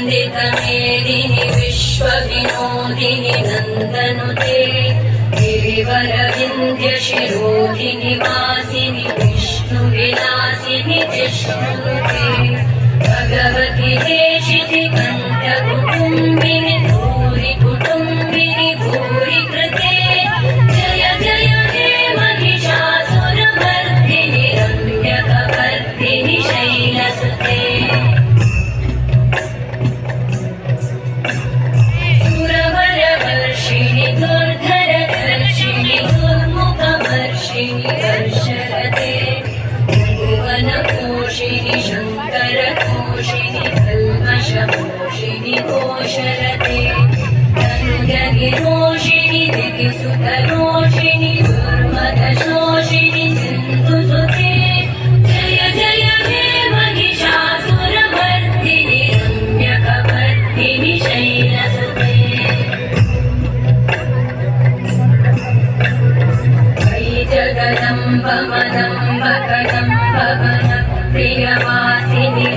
नन्दितमेदिनि विश्वविनोदिनि नन्दनुते गिरिवरविन्ध्यशिरोधिनि वासिनि विष्णुविलासिनि जिष्णुनुते भगवति देशिति कण्ठकुटुम्बिनि भूरि कुटुम्बिनि भूरि कृते जय जय हे महिषासुरमर्दिनि रम्यकवर्दिनि शैलसुते दुर्धरदर्शिनि दुर्मुखमर्षिणि वर्षरते भुवनपोषिणि शङ्करतोषिणि कल्मषमोषिणि घोषरते तनुजगिरोषिणि दितिसुतरोषिणि दुर्मदशोषिणि सिन्धुसुते जय जय हे महिषासुरमर्दिनि रम्यकवर्दिनि शैलसुते जगदम्ब मदम्ब कदम्ब वन प्रियवासिनि